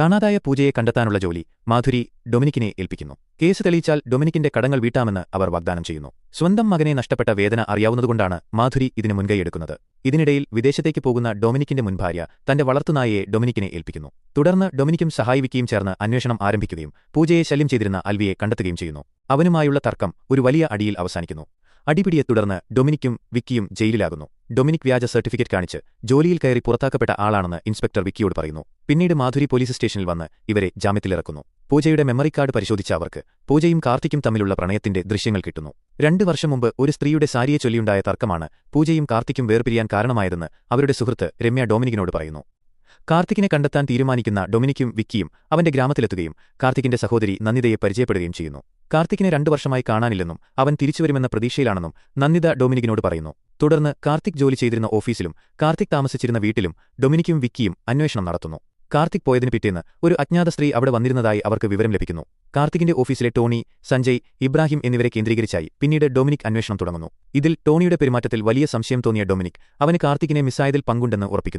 കാണാതായ പൂജയെ കണ്ടെത്താനുള്ള ജോലി മാധുരി ഡൊമിനിക്കിനെ ഏൽപ്പിക്കുന്നു. കേസ് തെളിയിച്ചാൽ ഡൊമിനിക്കിന്റെ കടങ്ങൾ വീട്ടാമെന്ന് അവർ വാഗ്ദാനം ചെയ്യുന്നു. സ്വന്തം മകനെ നഷ്ടപ്പെട്ട വേദന അറിയാവുന്നതുകൊണ്ടാണ് മാധുരി ഇതിന് മുൻകൈയെടുക്കുന്നത്. ഇതിനിടയിൽ വിദേശത്തേക്ക് പോകുന്ന ഡൊമിനിക്കിന്റെ മുൻഭാര്യ തന്റെ വളർത്തുനായയെ ഡൊമിനിക്കിനെ ഏൽപ്പിക്കുന്നു. തുടർന്ന് ഡൊമിനിക്കും സഹായി വിക്കിയും ചേർന്ന് അന്വേഷണം ആരംഭിക്കുകയും പൂജയെ ശല്യം ചെയ്തിരുന്ന അൽവിയെ കണ്ടെത്തുകയും ചെയ്യുന്നു. അവനുമായുള്ള തർക്കം ഒരു വലിയ അടിയിൽ അവസാനിക്കുന്നു. അടിപിടിയെ തുടർന്ന് ഡൊമിനിക്കും വിക്കിയും ജയിലിലാകുന്നു. ഡൊമിനിക് വ്യാജ സർട്ടിഫിക്കറ്റ് കാണിച്ച് ജോലിയിൽ കയറി പുറത്താക്കപ്പെട്ട ആളാണെന്ന് ഇൻസ്പെക്ടർ വിക്കിയോട് പറയുന്നു. പിന്നീട് മാധുരി പോലീസ് സ്റ്റേഷനിൽ വന്ന് ഇവരെ ജാമ്യത്തിലിറക്കുന്നു. പൂജയുടെ മെമ്മറി കാർഡ് പരിശോധിച്ച അവർക്ക് പൂജയും കാർത്തിക്കും തമ്മിലുള്ള പ്രണയത്തിന്റെ ദൃശ്യങ്ങൾ കിട്ടുന്നു. 2 വർഷം മുമ്പ് ഒരു സ്ത്രീയുടെ സാരിയെ ചൊല്ലിയുണ്ടായ തർക്കമാണ് പൂജയും കാർത്തിക്കും വേർപിരിയാൻ കാരണമായതെന്ന് അവരുടെ സുഹൃത്ത് രമ്യ ഡൊമിനിക്കിനോട് പറയുന്നു. കാർത്തിക്കിനെ കണ്ടെത്താൻ തീരുമാനിക്കുന്ന ഡൊമിനിക്കും വിക്കിയും അവന്റെ ഗ്രാമത്തിലെത്തുകയും കാർത്തിക്കിന്റെ സഹോദരി നന്ദിതയെ പരിചയപ്പെടുകയും ചെയ്യുന്നു. കാർത്തിക്കിനെ 2 വർഷമായി കാണാനില്ലെന്നും അവൻ തിരിച്ചുവരുമെന്ന പ്രതീക്ഷയിലാണെന്നും നന്ദിത ഡൊമിനിക്കിനോട് പറയുന്നു. തുടർന്ന് കാർത്തിക് ജോലി ചെയ്തിരുന്ന ഓഫീസിലും കാർത്തിക് താമസിച്ചിരുന്ന വീട്ടിലും ഡൊമിനിക്കും വിക്കിയും അന്വേഷണം നടത്തുന്നു. കാർത്തിക് പോയതിനു പിറ്റേന്ന് ഒരു അജ്ഞാത സ്ത്രീ അവിടെ വന്നിരുന്നതായി അവർക്ക് വിവരം ലഭിക്കുന്നു. കാർത്തിക്കിന്റെ ഓഫീസിലെ ടോണി, സഞ്ജയ്, ഇബ്രാഹിം എന്നിവരെ കേന്ദ്രീകരിച്ചായി പിന്നീട് ഡൊമിനിക് അന്വേഷണം തുടങ്ങുന്നു. ഇതിൽ ടോണിയുടെ പെരുമാറ്റത്തിൽ വലിയ സംശയം തോന്നിയ ഡൊമിനിക് അവന് കാർത്തിക്കിനെ മിസ്സായതിൽ പങ്കുണ്ടെന്ന് ഉറപ്പിക്കുന്നു.